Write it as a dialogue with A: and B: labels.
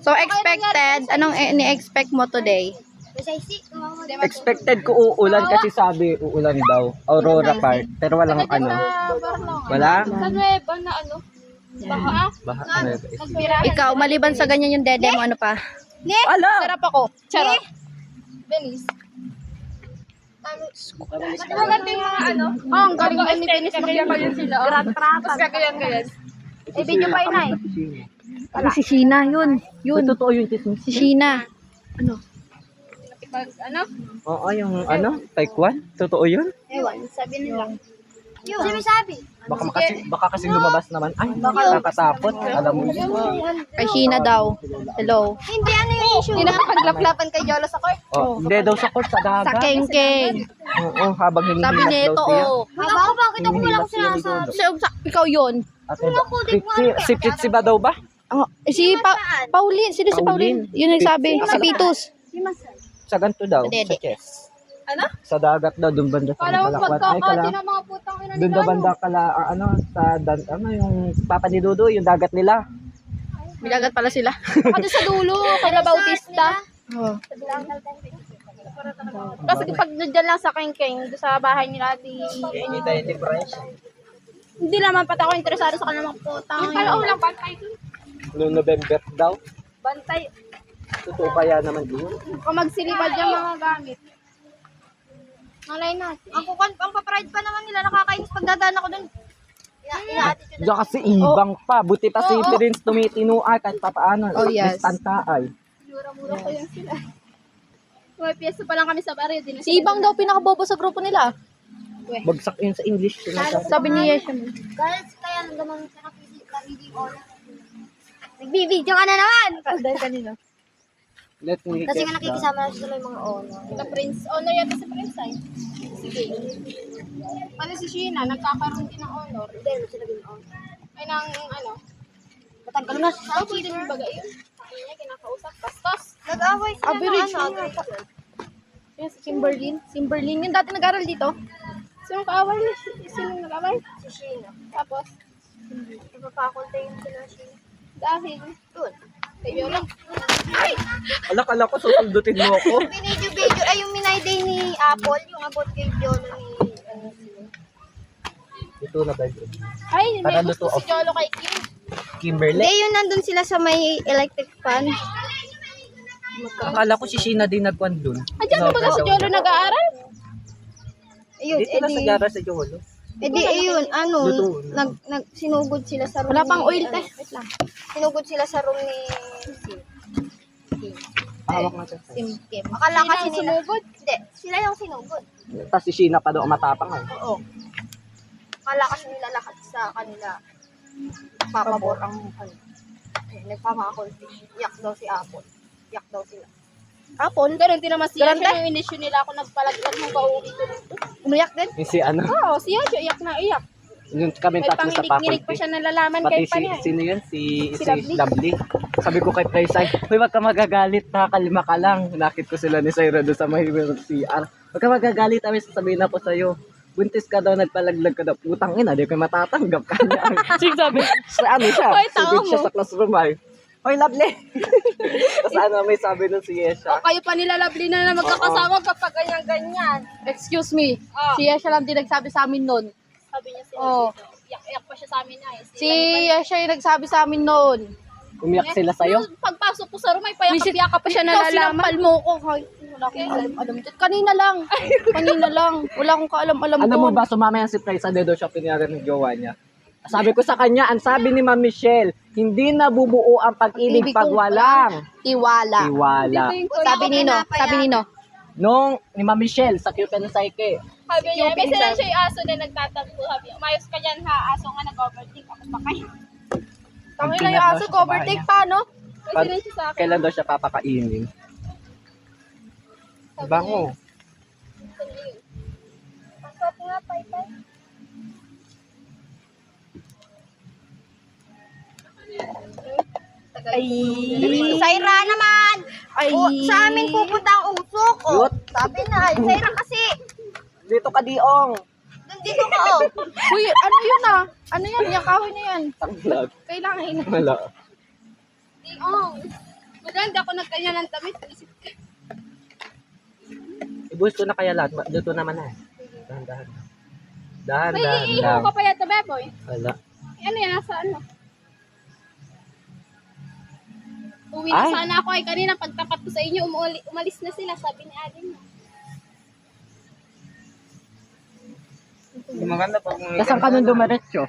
A: So, expected. Anong ni-expect mo today?
B: Expected ko uulan kasi sabi uulan daw. Aurora Park. Pero walang ano. Wala?
C: Sa Nueva na ano? Baha.
B: Baha. Ano guys?
A: Ikaw, maliban sa ganyan yung dede mo, ano pa?
B: Ala!
A: Sarap ako. Charot.
C: Venice. Maganda yung mga ano?
A: Ang galing ba ni Dennis
C: Ganyan sila. Tapos kagayan-gayan.
A: Eh, video pa yun ay. Ano si Sheena? Yun. Yun.
B: Totoo yung tismo.
A: Si Sheena.
C: Pag ano?
B: Oo, yung ano? Taekwondo? Totoo yun?
C: Ewan, sabi nila.
A: Sinasabi.
B: Baka kasi lumabas naman. Ay, nakakatakot. Alam mo yun.
A: Kay Sheena daw. Hello.
C: Hindi ano yung issue. Hindi nakapaglaplapan kay Jolo sa court.
B: Oh, hindi daw sa court, sa
A: Sa
B: dagat.
A: Kengkeng.
B: Oo, habang
A: Sabi
B: hinihilas
A: nito,
B: daw siya.
A: oh.
C: Bakit ako
B: Hinihilas siya ni Dodo.
A: Ikaw yun.
B: Ate, si Pitsi ba daw ba?
A: Si Pauline. Sino si Pauline? Yun yung sabi. Si Pitus.
B: Sa ganito daw,
A: Dede.
B: sa chess.
C: Ano?
B: Sa dagat daw, doon banda sa
C: Kala mo
B: Kalakwan. Ay,
C: pagkakati ng mga putang ina
B: doon daw banda ano, sa, ano, yung Papa ni Dodo, yung dagat nila.
A: Bilagat pala sila.
C: Kasi sa dulo, kaya Bautista.
A: Oh.
C: Kasi pag dyan lang sa Kengkeng, doon sa bahay nila,
B: Hindi tayo difference.
C: hindi naman pati ako interesado sa kanilang putang. Yung pala ulang bantay dun.
B: Noong November daw.
C: Bantay.
B: Totoo kaya naman yun.
C: Kung magsilipad yung mga gamit. Malay natin. Ang papride pa naman nila, nakakainis pagdadaan ako dun. Ina-attitude.
B: Diyan kasi ibang pa. Buti pa si Prince tumitinuay kahit papaano.
A: Oh, yes.
B: Tantaay.
C: Mura-mura ko yan sila. May piyesa pa lang kami sa barrio.
A: Si Ibang daw pinakabobo sa grupo nila.
B: Bagsak yun sa English.
A: Sabi ni Yesha.
C: Kaya naman sa nagiging honor. Nagbibideo ka na naman!
A: Dahil kanino?
B: Let me
C: Kasi
B: guess
C: nga nakikisama na sila yung mga honor. Sa Prince, honor yata sa Prince ay. Sige. Ano si Sheena, nagkakaroon din ng honor. Hindi, ano sila din honor. Ay nang ano. Matagal na siya. Oh, pwede mo baga yun. Sabi niya, kinakausap. Bastos. Nag-away sila
A: Average
C: ng
A: yun. Yes, si Kimberlyn. Kimberlyn. Yung dati nag-aral dito.
C: Sino kaaway niya? Sino nag-away? Si Sheena. Tapos,
D: Napapakulta yung sila siya.
C: dahil,
D: Doon.
C: kayo lang. Ay!
B: Alak ko, susundutin mo ako.
D: Video, ay yung minayday ni Apple, yung abot kay Jolo ni,
B: Ito na ba yun?
C: Ay, may
B: Para
C: gusto
B: luto
C: si Jolo kay Kim.
B: Kimberly?
D: Hindi, yun nandun sila sa may electric fan.
B: Akala ko si Sheena din nagkwan dun.
C: Ay, dyan ba si Jolo nag-aaral?
D: Ayun,
B: Dito na sa gara sa Jolo.
D: ayun, ano,
B: Luto na.
D: sinugod sila sa room
A: Wala pang
D: ni-
A: oil, te.
D: Wait lang. Sinugod sila sa room ni
B: Hawak natin.
D: Kim. Akala kasi
C: Sino ang
D: nila,
C: sumugod?
D: hindi, sila yung sinugod.
B: Tapos si Sheena pa daw matapang eh.
D: Oo. Akala kasi nila lahat sa kanila. Papabor ang, ano, nagpamakakol. Yak daw si Apple. Yak daw sila.
C: Apple? Pero hindi naman siya.
A: Garante?
C: Siya yung inisyo nila ako nagpalaglag ng pauwi ko dito.
A: Umiyak din.
B: Yung si ano,
C: Oo, siya. Iyak na iyak.
B: yung kami
C: May
B: tatlo sa
C: panginig-nginig pa
B: faculty.
C: siya nalalaman
B: Pati
C: kay
B: si,
C: Panya.
B: sino yun? Si
C: Si
B: Lovely. Sabi ko kay Praysay, "Hoy, wag ka magagalit, nakakalima ka lang." Nakit ko sila ni Syra doon sa mahirap CR. "Wag ka magagalit, kami sasabihin na po sa'yo. Buntis ka daw, nagpalaglag ka daw." Putang ina, di ko matatanggap ka niya.
A: Sige sabi.
B: Sa ano siya?
C: Hoy, tanga
B: Sugod siya
C: mo.
B: sa classroom ay. "Hoy, Lovely." Tapos ano, may sabi nun si
C: O
B: Yesha.
C: kayo pa nila lovely na magkakasama kapag ganyan-ganyan.
A: Excuse me.
C: Ah.
A: Si Yesha lang din nagsabi sa amin noon.
C: Sabi niya sila.
A: Oh.
C: Iyak-iyak pa siya sa amin ay.
A: Si Yesha yung nagsabi sa amin noon.
B: Umiyak sila sa'yo.
C: Pagpasok ko sa room ay payakap-yakap pa siya
A: Ikaw
C: nalalaman.
A: sinampal mo ko. Ay, wala akong alam-alam dyan. Kanina lang. Kanina lang. Wala akong kaalam-alam
B: Alam mo
A: doon.
B: ba, sumama yan si Praysay doon siya pinyagan ng jowa niya. Sabi ko sa kanya, ang sabi ni Ma'am Michelle, hindi nabubuo ang pag-ibig
A: Pag-ibig
B: pag
A: kung
B: walang
A: Tiwala.
B: tiwala.
A: Sabi nino. Sabi nino.
B: Nung ni Ma'am Michelle sa Cupid Psyche,
C: Sabi niya, may sila siya yung aso na nagtatampo. Sabi niya, umayos ka dyan ha, aso nga nag-overthink. Ako pa kayo.
A: Tangin na yung aso ko. Overtake pa, no?
C: Kasi rin siya sa akin.
B: kailan daw siya papakainin? Bango.
D: Pasok nga, pay-pay.
A: Ay.
D: Saira naman!
A: Ay.
D: Sa amin pupunta ang usok. Oh.
B: Yut.
D: Sabi na, Saira kasi.
B: Dito ka diong.
D: Nandito ka, oh.
A: Uy, ano yun ah? Ano yan? Yung kahoy na yan.
B: Tanglag.
A: Kailangan ina.
B: Wala.
C: Maganda ako nagkanya ng damit. Isip ko.
B: Ibuhos ko na kaya lahat. Luto naman na. Dahan-dahan. Dahan-dahan
C: May
B: lang.
C: ihaw ka pa yata, Beboy.
B: Wala.
C: Ano yan, nasa ano? Uwi na
B: Ay.
C: sana ako ay kanina pagtapat ko sa inyo, umalis na sila, sabi ni Aling.
B: Kasan ka nun dumiretso?